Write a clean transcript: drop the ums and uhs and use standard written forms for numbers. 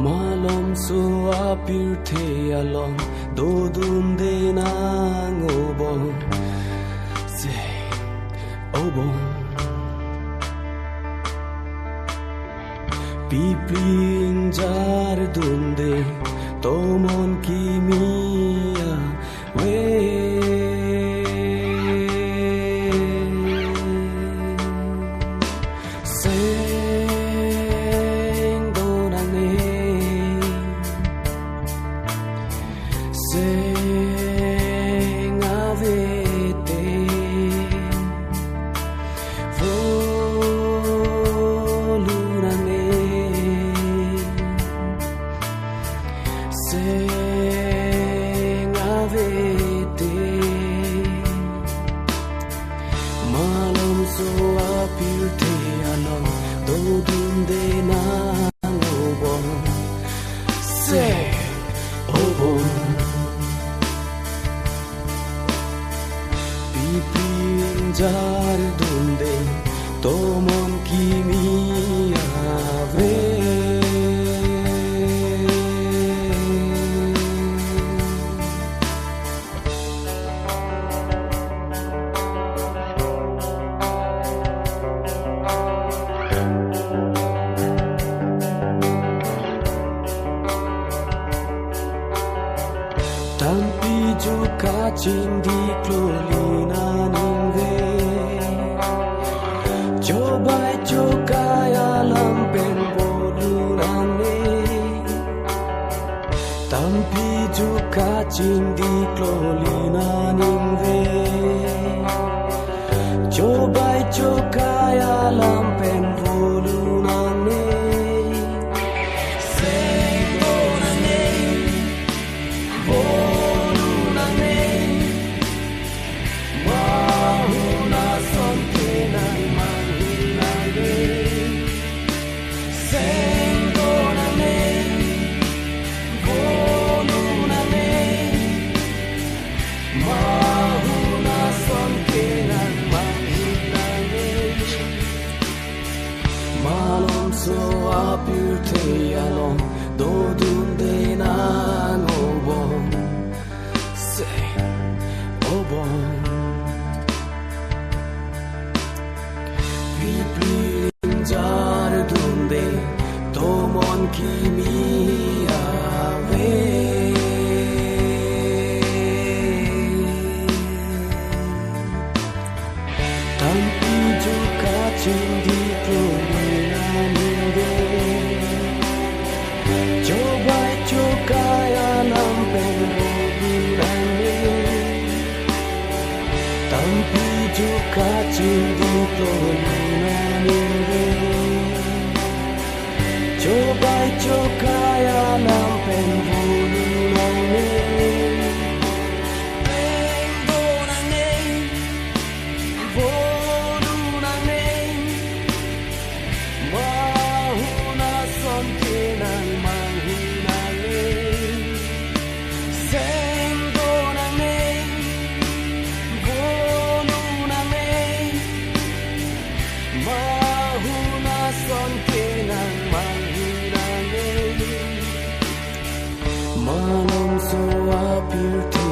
Malom so apirte along do dunde nang obon say obon pipling jar dunde tomon kimia we Sing avete volunane Sing avete Malum so apirte along do dunde nang obon Sing obon Pinjar donde tomon kimia ve Tampi juga cindi klolina Coba alam pen bolunane Tampi juga cindi klolina ningve Coba alam pen bolunane Malum so apirte along do dunde nang obon say obon Pipling jar dunde tomon kimia ve Tampi juga cindi Coba alam pen bolunane Tampi juga cindi klolunane Coba alam pen bolunane Malum so apirte